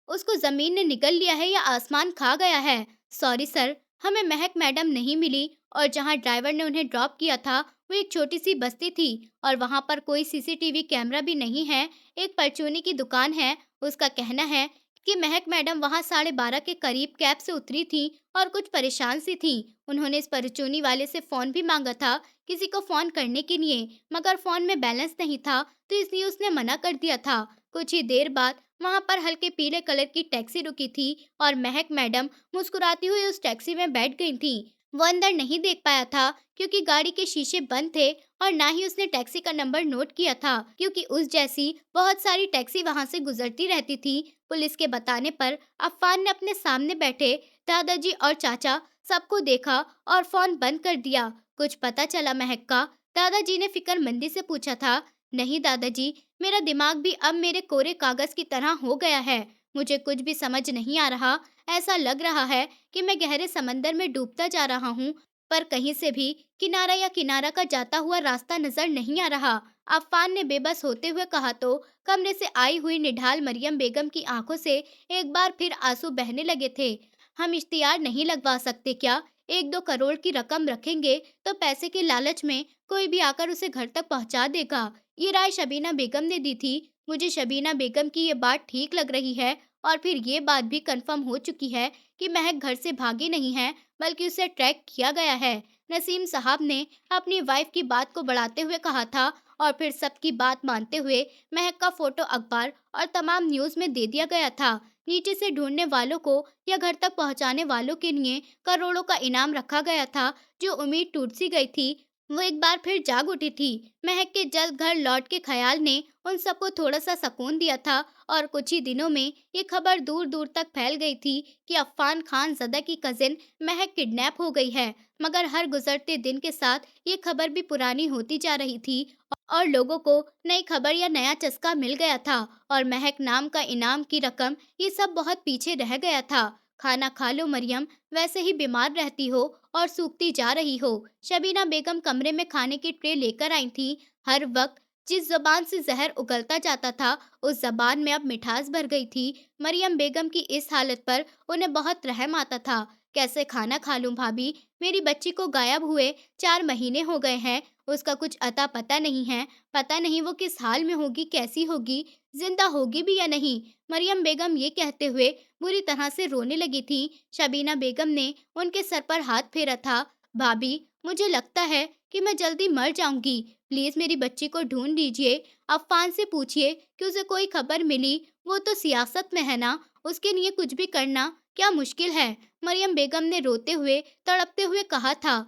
उसको जमीन ने निगल लिया है या आसमान खा गया है? सॉरी सर, हमें महक मैडम नहीं मिली और जहाँ ड्राइवर ने उन्हें ड्रॉप किया था वो एक छोटी सी बस्ती थी और वहाँ पर कोई सीसीटीवी कैमरा भी नहीं है। एक परचूनी की दुकान है, उसका कहना है कि महक मैडम वहाँ 12:30 के करीब कैब से उतरी थी और कुछ परेशान सी थी। उन्होंने इस परचूनी वाले से फोन भी मांगा था किसी को फोन करने के लिए, मगर फोन में बैलेंस नहीं था तो इसलिए उसने मना कर दिया था। कुछ ही देर बाद वहाँ पर हल्के पीले कलर की टैक्सी रुकी थी और महक मैडम मुस्कुराती हुई उस टैक्सी में बैठ गई थी। वो अंदर नहीं देख पाया था क्योंकि गाड़ी के शीशे बंद थे और ना ही उसने टैक्सी का नंबर नोट किया था क्योंकि उस जैसी बहुत सारी टैक्सी वहां से गुजरती रहती थी। पुलिस के बताने पर अफान ने अपने सामने बैठे दादाजी और चाचा सबको देखा और फोन बंद कर दिया। कुछ पता चला महक का? दादाजी ने फिक्रमंदी से पूछा था। नहीं दादाजी, मेरा दिमाग भी अब मेरे कोरे कागज की तरह हो गया है। मुझे कुछ भी समझ नहीं आ रहा। ऐसा लग रहा है कि मैं गहरे समंदर में डूबता जा रहा हूँ, पर कहीं से भी किनारा या किनारा का जाता हुआ रास्ता नजर नहीं आ रहा। अफान ने बेबस होते हुए कहा तो कमरे से आई हुई निढाल मरियम बेगम की आंखों से एक बार फिर आंसू बहने लगे थे। हम इश्तिहार नहीं लगवा सकते क्या? 1-2 करोड़ की रकम रखेंगे तो पैसे के लालच में कोई भी आकर उसे घर तक पहुंचा देगा। ये राय शबीना बेगम ने दी थी। मुझे शबीना बेगम की ये बात ठीक लग रही है और फिर ये बात भी कंफर्म हो चुकी है कि महक घर से भागी नहीं है बल्कि उसे ट्रैक किया गया है। नसीम साहब ने अपनी वाइफ की बात को बढ़ाते हुए कहा था और फिर सबकी बात मानते हुए महक का फोटो अखबार और तमाम न्यूज में दे दिया गया था। नीचे से ढूंढने वालों को या घर तक पहुंचाने वालों के लिए करोड़ों का इनाम रखा गया था। जो उम्मीद टूट सी गई थी वो एक बार फिर जाग उठी थी। महक के जल्द घर लौट के ख्याल ने उन सबको थोड़ा सा सुकून दिया था और कुछ ही दिनों में ये खबर दूर दूर तक फैल गई थी कि अफान खान ज़दा की कजिन महक किडनैप हो गई है। मगर हर गुजरते दिन के साथ ये खबर भी पुरानी होती जा रही थी और लोगों को नई खबर या नया चस्का मिल गया था और महक नाम का इनाम की रकम ये सब बहुत पीछे रह गया था। खाना खा लो मरियम, वैसे ही बीमार रहती हो और सूखती जा रही हो। शबीना बेगम कमरे में खाने की ट्रे लेकर आई थी। हर वक्त जिस जबान से जहर उगलता जाता था उस जबान में अब मिठास भर गई थी। मरियम बेगम की इस हालत पर उन्हें बहुत रहम आता था। कैसे खाना खा लूं भाभी, मेरी बच्ची को गायब हुए 4 महीने हो गए हैं। उसका कुछ अता पता नहीं है। पता नहीं वो किस हाल में होगी, कैसी होगी, जिंदा होगी भी या नहीं। मरियम बेगम ये कहते हुए बुरी तरह से रोने लगी थी। शबीना बेगम ने उनके सर पर हाथ फेरा था। भाभी, मुझे लगता है कि मैं जल्दी मर जाऊंगी। प्लीज मेरी बच्ची को ढूंढ लीजिए। अफान से पूछिए कि उसे कोई खबर मिली। वो तो सियासत में है ना, उसके लिए कुछ भी करना क्या मुश्किल है। मरियम बेगम ने रोते हुए, तड़पते हुए कहा था।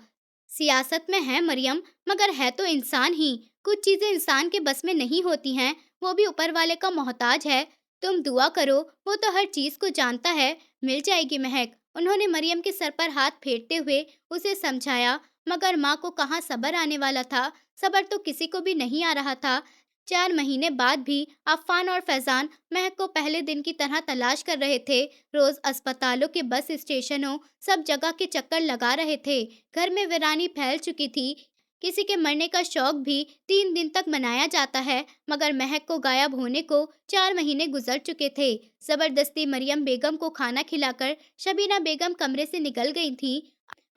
सियासत में है मरियम, मगर है तो इंसान ही। कुछ चीजें इंसान के बस में नहीं होती हैं, वो भी ऊपर वाले का मोहताज है। तुम दुआ करो, वो तो हर चीज को जानता है। मिल जाएगी महक। उन्होंने मरियम के सर पर हाथ फेरते हुए उसे समझाया, मगर माँ को कहाँ सब्र आने वाला था। सब्र तो किसी को भी नहीं आ रहा था। 4 महीने बाद भी अफ़ान और फैज़ान महक को पहले दिन की तरह तलाश कर रहे थे। रोज़ अस्पतालों के बस स्टेशनों सब जगह के चक्कर लगा रहे थे। घर में वीरानी फैल चुकी थी। किसी के मरने का शौक भी 3 दिन तक मनाया जाता है, मगर महक को गायब होने को 4 महीने गुजर चुके थे। जबरदस्ती मरियम बेगम को खाना खिलाकर शबीना बेगम कमरे से निकल गई थी।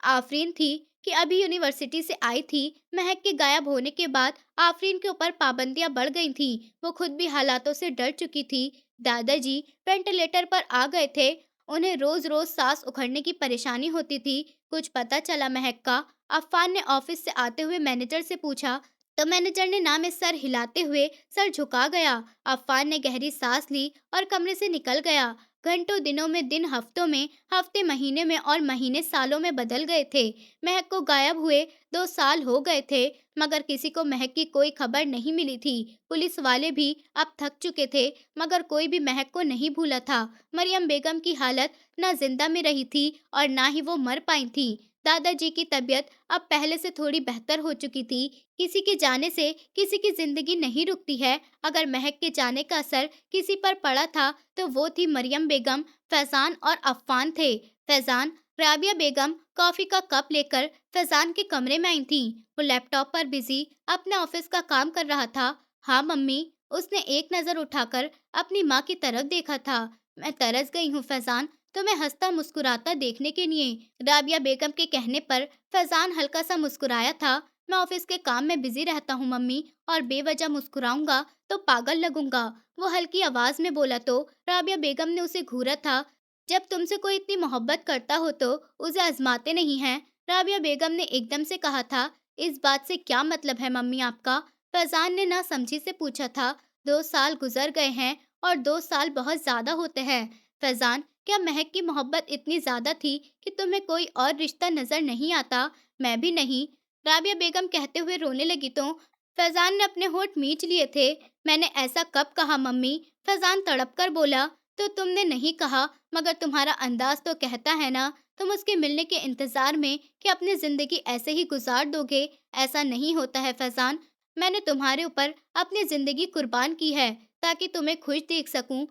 आफरीन थी कि अभी यूनिवर्सिटी से आई थी। महक के गायब होने के बाद आफरीन के ऊपर पाबंदियां बढ़ गई थी। वो खुद भी हालातों से डर चुकी थी। दादाजी वेंटिलेटर पर आ गए थे। उन्हें रोज रोज सांस उखड़ने की परेशानी होती थी। कुछ पता चला महक का? अफ़ान ने ऑफिस से आते हुए मैनेजर से पूछा, तो मैनेजर ने ना में सर हिलाते हुए सर झुका गया। अफ़ान ने गहरी सांस ली और कमरे से निकल गया। घंटों दिनों में, दिन हफ्तों में, हफ्ते महीने में और महीने सालों में बदल गए थे। महक को गायब हुए 2 साल हो गए थे, मगर किसी को महक की कोई खबर नहीं मिली थी। पुलिस वाले भी अब थक चुके थे, मगर कोई भी महक को नहीं भूला था। मरियम बेगम की हालत ना जिंदा में रही थी और ना ही वो मर पाई थी। दादाजी की तबीयत अब पहले से थोड़ी बेहतर हो चुकी थी। किसी के जाने से किसी की जिंदगी नहीं रुकती है। अगर महक के जाने का असर किसी पर पड़ा था, तो वो थी मरियम बेगम। फैजान और अफ़ान थे। फैजान, राबिया बेगम कॉफी का कप लेकर फैजान के कमरे में आई थी। वो लैपटॉप पर बिजी अपने ऑफिस का काम कर रहा था। हाँ मम्मी, उसने एक नजर उठाकर अपनी माँ की तरफ देखा था। मैं तरस गई हूँ फैजान, तुम्हें हंसता मुस्कुराता देखने के लिए। राबिया बेगम के कहने पर फैजान हल्का सा मुस्कुराया था। मैं ऑफिस के काम में बिजी रहता हूँ मम्मी, और बेवजह मुस्कुराऊंगा तो पागल लगूंगा। वो हल्की आवाज में बोला तो राबिया बेगम ने उसे घूरा था। जब तुमसे कोई इतनी मोहब्बत करता हो तो उसे आजमाते नहीं हैं? राबिया बेगम ने एकदम से कहा था। इस बात से क्या मतलब है मम्मी आपका? फैजान ने ना समझी से पूछा था। 2 साल गुजर गए हैं और 2 साल बहुत ज्यादा होते हैं। फैजान, क्या महक की मोहब्बत इतनी ज्यादा थी कि तुम्हें कोई और रिश्ता नजर नहीं आता? मैं भी नहीं। राबिया बेगम कहते हुए रोने लगी तो फैजान ने अपने होंठ मींच लिए थे। मैंने ऐसा कब कहा मम्मी? फैजान तड़प कर बोला। तो तुमने नहीं कहा, मगर तुम्हारा अंदाज तो कहता है ना, तुम उसके मिलने के इंतजार में कि अपनी जिंदगी ऐसे ही गुजार दोगे। ऐसा नहीं होता है फैजान। मैंने तुम्हारे ऊपर अपनी जिंदगी कुर्बान की है ताकि तुम्हें खुश देख सकूं।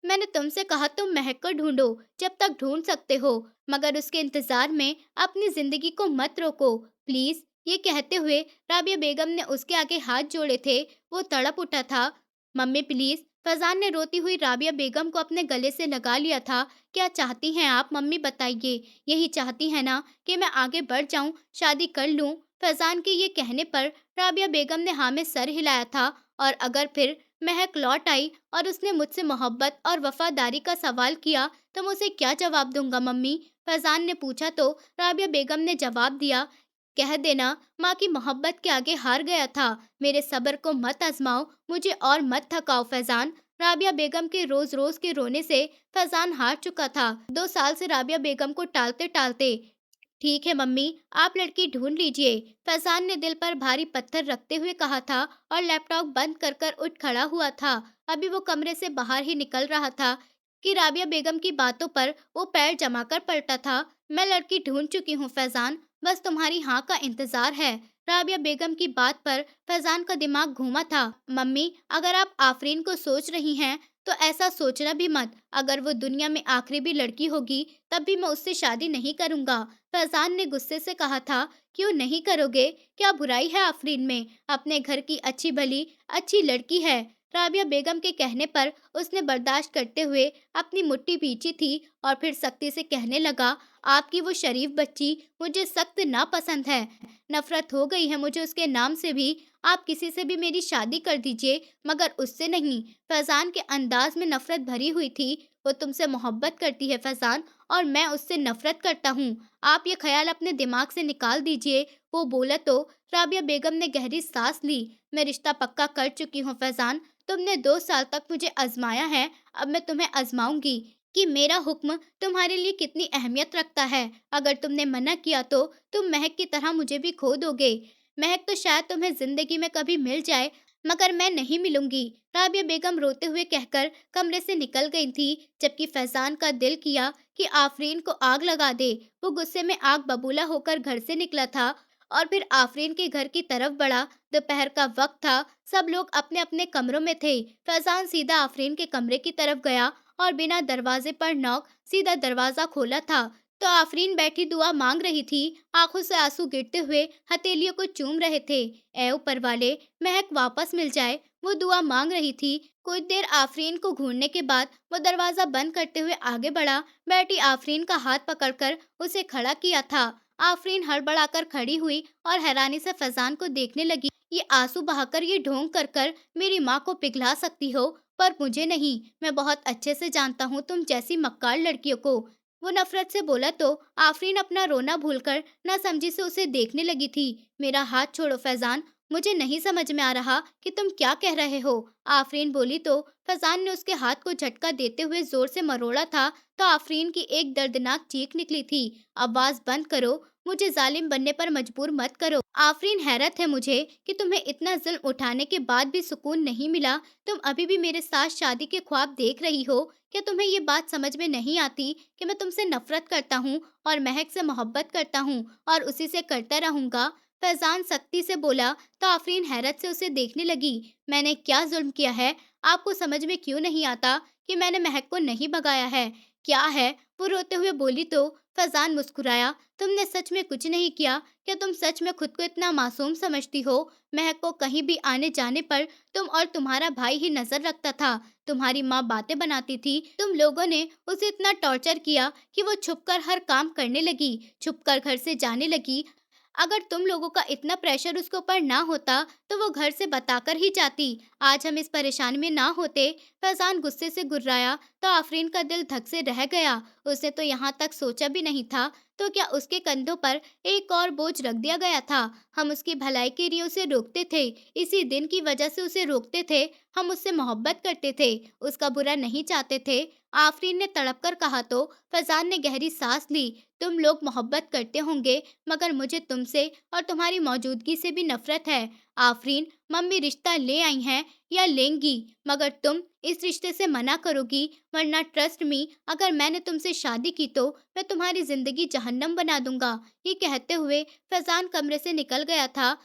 मैंने तुमसे कहा तुम महक को ढूंढो जब तक ढूंढ सकते हो, मगर उसके इंतजार में अपनी जिंदगी को मत रोको प्लीज। ये कहते हुए राबिया बेगम ने उसके आगे हाथ जोड़े थे। वो तड़प उठा था। Mummy please. फैजान ने रोती हुई राबिया बेगम को अपने गले से लगा लिया था। क्या चाहती हैं आप मम्मी, बताइए। यही चाहती है ना कि मैं आगे बढ़ जाऊं, शादी कर लूं? फैजान के ये कहने पर राबिया बेगम ने हाँ में सर हिलाया था। और अगर फिर महक लौट आई और उसने मुझसे मोहब्बत और वफादारी का सवाल किया, तो मैं उसे क्या जवाब दूंगा मम्मी? फैजान ने पूछा तो राबिया बेगम ने जवाब दिया, कह देना माँ की मोहब्बत के आगे हार गया था। मेरे सब्र को मत आजमाओ, मुझे और मत थकाओ फैजान। राबिया बेगम के रोज रोज के रोने से फैजान हार चुका था। 2 साल से राबिया बेगम को टालते टालते। ठीक है मम्मी, आप लड़की ढूंढ लीजिए। फैजान ने दिल पर भारी पत्थर रखते हुए कहा था और लैपटॉप बंद कर कर उठ खड़ा हुआ था। अभी वो कमरे से बाहर ही निकल रहा था कि राबिया बेगम की बातों पर वो पैर जमाकर पलटा था। मैं लड़की ढूंढ चुकी हूँ फैजान, बस तुम्हारी हाँ का इंतजार है। राबिया बेगम की बात पर फैजान का दिमाग घूमा था। मम्मी, अगर आप आफरीन को सोच रही हैं तो ऐसा सोचना भी मत। अगर वो दुनिया में आखिरी भी लड़की होगी, तब भी मैं उससे शादी नहीं करूंगा। फैजान ने गुस्से से कहा था। क्यों नहीं करोगे? क्या बुराई है आफरीन में? अपने घर की अच्छी भली अच्छी लड़की है। राबिया बेगम के कहने पर उसने बर्दाश्त करते हुए अपनी मुट्ठी भींची थी और फिर सख्ती से कहने लगा, आपकी वो शरीफ बच्ची मुझे सख्त नापसंद है। नफरत हो गई है मुझे उसके नाम से भी। आप किसी से भी मेरी शादी कर दीजिए, मगर उससे नहीं। फैजान के अंदाज में नफरत भरी हुई थी। वो तुमसे मोहब्बत करती है फैजान, और मैं उससे नफरत करता हूँ। आप ये ख्याल अपने दिमाग से निकाल दीजिए। वो बोला तो राबिया बेगम ने गहरी सांस ली। मैं रिश्ता पक्का कर चुकी हूँ फैजान। तुमने 2 साल तक मुझे आजमाया है, अब मैं तुम्हें आजमाऊंगी कि मेरा हुक्म तुम्हारे लिए कितनी अहमियत रखता है। अगर तुमने मना किया तो तुम महक की तरह मुझे भी खो दोगे। महक तो शायद तुम्हें जिंदगी में कभी मिल जाए, मगर मैं नहीं मिलूंगी। राबिया बेगम रोते हुए कहकर कमरे से निकल गई थी, जबकि फैजान का दिल किया कि आफरीन को आग लगा दे। वो गुस्से में आग बबूला होकर घर से निकला था और फिर आफरीन के घर की तरफ बढ़ा। दोपहर का वक्त था, सब लोग अपने अपने कमरों में थे। फैजान सीधा आफरीन के कमरे की तरफ गया और बिना दरवाजे पर नॉक सीधा दरवाजा खोला था तो आफरीन बैठी दुआ मांग रही थी। आंखों से आंसू गिरते हुए हथेलियों को चूम रहे थे। ए ऊपर वाले, महक वापस मिल जाए, वो दुआ मांग रही थी। कुछ देर आफरीन को घूरने के बाद वो दरवाजा बंद करते हुए आगे बढ़ा। बैठी आफरीन का हाथ पकड़कर उसे खड़ा किया था। आफरीन हड़बड़ाकर खड़ी हुई और हैरानी से फैजान को देखने लगी। ये आंसू बहाकर, ये ढोंग कर कर मेरी माँ को पिघला सकती हो, पर मुझे नहीं। मैं बहुत अच्छे से जानता हूँ तुम जैसी मक्कार लड़कियों को। वो नफरत से बोला तो आफरीन अपना रोना भूलकर नासमझी से उसे देखने लगी थी। मेरा हाथ छोड़ो फैजान, मुझे नहीं समझ में आ रहा कि तुम क्या कह रहे हो। आफरीन बोली तो फैजान ने उसके हाथ को झटका देते हुए जोर से मरोड़ा था तो आफरीन की एक दर्दनाक चीख निकली थी। आवाज बंद करो, मुझे जालिम बनने पर मजबूर मत करो। आफरीन, हैरत है मुझे कि तुम्हें इतना जुल्म उठाने के बाद भी सुकून नहीं मिला। तुम अभी भी मेरे साथ शादी के ख्वाब देख रही हो। क्या तुम्हें ये बात समझ में नहीं आती कि मैं तुमसे नफरत करता हूँ और महक से मोहब्बत करता हूँ और उसी से करता रहूंगा। फैजान सख्ती से बोला तो आफरीन हैरत से उसे देखने लगी। मैंने क्या जुल्म किया है? आपको समझ में क्यों नहीं आता कि मैंने महक को नहीं भगाया है? क्या है? वो रोते हुए बोली तो फैजान मुस्कुराया। तुमने सच में कुछ नहीं किया। क्या तुम सच में खुद को इतना मासूम समझती हो? महक को कहीं भी आने जाने पर तुम और तुम्हारा भाई ही नजर रखता था। तुम्हारी माँ बातें बनाती थी। तुम लोगों ने उसे इतना टॉर्चर किया कि वो छुपकर हर काम करने लगी, छुपकर घर से जाने लगी। अगर तुम लोगों का इतना प्रेशर उसके ऊपर ना होता तो वो घर से बताकर ही जाती। आज हम इस परेशानी में ना होते। फैजान गुस्से से गुर्राया तो आफरीन का दिल धक से रह गया। उसने तो यहाँ तक सोचा भी नहीं था, तो क्या उसके कंधों पर एक और बोझ रख दिया गया था। हम उसकी भलाई के लिए उसे रोकते थे, इसी दिन की वजह से उसे रोकते थे। हम उससे मोहब्बत करते थे, उसका बुरा नहीं चाहते थे। आफरीन ने तड़प कर कहा तो फैजान ने गहरी सांस ली। तुम लोग मोहब्बत करते होंगे, मगर मुझे तुमसे और तुम्हारी मौजूदगी से भी नफरत है। आफरीन, मम्मी रिश्ता ले आई हैं या लेंगी, मगर तुम इस रिश्ते से मना करोगी, वरना ट्रस्ट मी, अगर मैंने तुमसे शादी की तो मैं तुम्हारी जिंदगी जहन्नम बना दूंगा। ये कहते हुए फैजान कमरे से निकल गया था।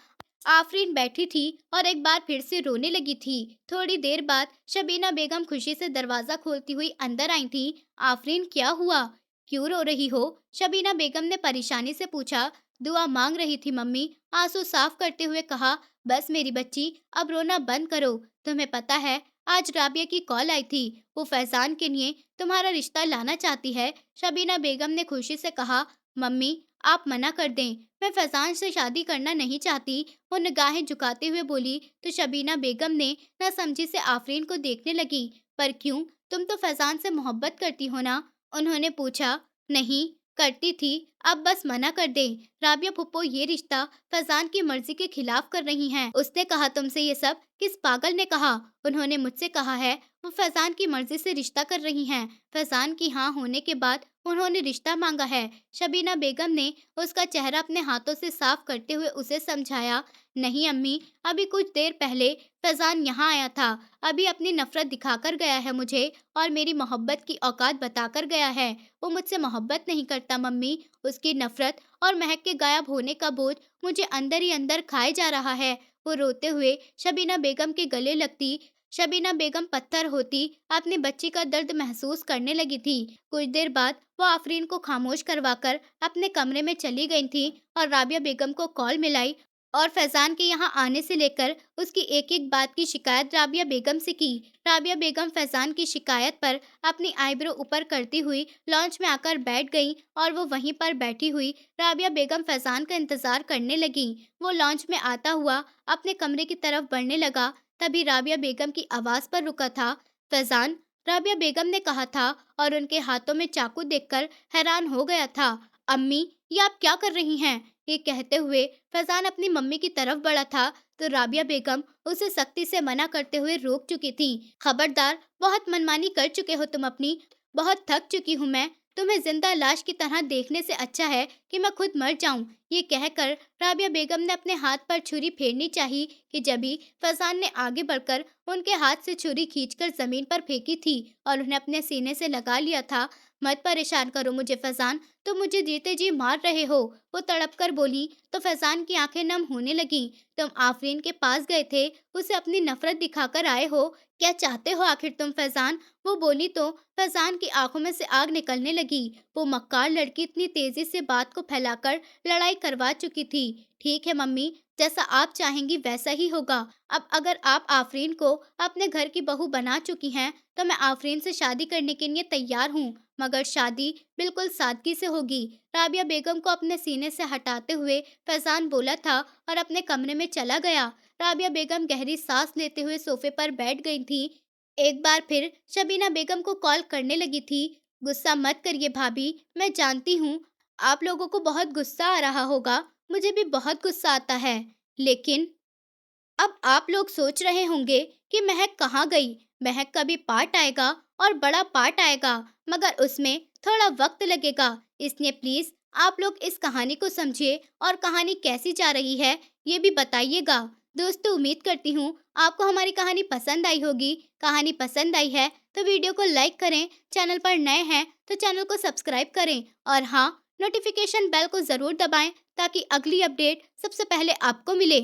आफरीन बैठी थी और एक बार फिर से रोने लगी थी। थोड़ी देर बाद शबीना बेगम खुशी से दरवाजा खोलती हुई अंदर आई थी। आफरीन, क्या हुआ? क्यों रो रही हो? शबीना बेगम ने परेशानी से पूछा। दुआ मांग रही थी मम्मी, आंसू साफ करते हुए कहा। बस मेरी बच्ची, अब रोना बंद करो। तुम्हें पता है, आज राबिया की कॉल आई थी। वो फैजान के लिए तुम्हारा रिश्ता लाना चाहती है। शबीना बेगम ने खुशी से कहा। मम्मी, आप मना कर दें, मैं फैजान से शादी करना नहीं चाहती। वो निगाहें झुकाते हुए बोली तो शबीना बेगम ने न समझी से आफरीन को देखने लगी। पर क्यों? तुम तो फैजान से मोहब्बत करती हो ना? उन्होंने पूछा। नहीं करती थी, अब बस मना कर दे। राबिया फुप्पो ये रिश्ता फैजान की मर्जी के खिलाफ कर रही हैं। उसने कहा तुमसे ये सब? किस पागल ने कहा? उन्होंने मुझसे कहा है। वो फैजान की मर्जी से रिश्ता कर रही हैं। फैजान की हाँ होने के बाद उन्होंने रिश्ता मांगा है। शबीना बेगम ने उसका चेहरा अपने हाथों से साफ करते हुए उसे समझाया। नहीं अम्मी, अभी कुछ देर पहले फैजान यहाँ आया था। अभी अपनी नफरत दिखाकर गया है मुझे और मेरी मोहब्बत की औकात बताकर गया है। वो मुझसे मोहब्बत नहीं करता मम्मी। उसकी नफरत और महक के गायब होने का बोझ मुझे अंदर ही अंदर खाए जा रहा है। वो रोते हुए शबीना बेगम के गले लगती। शबीना बेगम पत्थर होती, अपनी बच्ची का दर्द महसूस करने लगी थी। कुछ देर बाद वो आफरीन को खामोश करवाकर अपने कमरे में चली गई थी और राबिया बेगम को कॉल मिलाई और फैजान के यहाँ आने से लेकर उसकी एक एक बात की शिकायत राबिया बेगम से की। राबिया बेगम फैजान की शिकायत पर अपनी आईब्रो ऊपर करती हुई लॉन्च में आकर बैठ गई और वो वहीं पर बैठी हुई राबिया बेगम फैजान का इंतजार करने लगी। वो लॉन्च में आता हुआ अपने कमरे की तरफ बढ़ने लगा, तभी राबिया बेगम की आवाज पर रुका था। फैजान, राबिया बेगम ने कहा था और उनके हाथों में चाकू देखकर हैरान हो गया था। अम्मी, ये आप क्या कर रही हैं? ये कहते हुए फैजान अपनी मम्मी की तरफ बढ़ा था तो राबिया बेगम उसे सख्ती से मना करते हुए रोक चुकी थी। खबरदार, बहुत मनमानी कर चुके हो तुम अपनी। बहुत थक चुकी हूँ मैं। तुम्हें जिंदा लाश की तरह देखने से अच्छा है कि मैं खुद मर जाऊं। ये कहकर राबिया बेगम ने अपने हाथ पर छुरी फेरनी चाही कि जभी फैजान ने आगे बढ़कर उनके हाथ से छुरी खींचकर जमीन पर फेंकी थी और उन्हें अपने सीने से लगा लिया था। मत परेशान करो मुझे फैजान, तुम मुझे जीते जी मार रहे हो, वो तड़प कर बोली। तो फैजान की आंखें नम होने लगीं। तुम आफरीन के पास गए थे, उसे अपनी नफरत दिखाकर आए हो। क्या चाहते हो आखिर तुम फैजान? वो बोली तो फैजान की आंखों में से आग निकलने लगी। वो मक्कार लड़की इतनी तेजी से बात को फैलाकर लड़ाई करवा चुकी थी। ठीक है मम्मी, जैसा आप चाहेंगी वैसा ही होगा। अब अगर आप आफरीन को अपने घर की बहू बना चुकी हैं, तो मैं आफरीन से शादी करने के लिए तैयार हूँ, मगर शादी बिल्कुल सादगी से होगी। राबिया बेगम को अपने सीने से हटाते हुए फैजान बोला था और अपने कमरे में चला गया। राबिया बेगम गहरी सांस लेते हुए सोफे पर बैठ गई थी। एक बार फिर शबीना बेगम को कॉल करने लगी थी। गुस्सा मत करिए भाभी, मैं जानती हूँ आप लोगों को बहुत गुस्सा आ रहा होगा, मुझे भी बहुत गुस्सा आता है। लेकिन अब आप लोग सोच रहे होंगे कि महक कहाँ गई। महक का भी पार्ट आएगा और बड़ा पार्ट आएगा, मगर उसमें थोड़ा वक्त लगेगा। इसलिए प्लीज आप लोग इस कहानी को समझिए और कहानी कैसी जा रही है ये भी बताइएगा। दोस्तों, उम्मीद करती हूँ आपको हमारी कहानी पसंद आई होगी। कहानी पसंद आई है तो वीडियो को लाइक करें, चैनल पर नए हैं तो चैनल को सब्सक्राइब करें और हाँ, नोटिफिकेशन बेल को ज़रूर दबाएं ताकि अगली अपडेट सबसे पहले आपको मिले।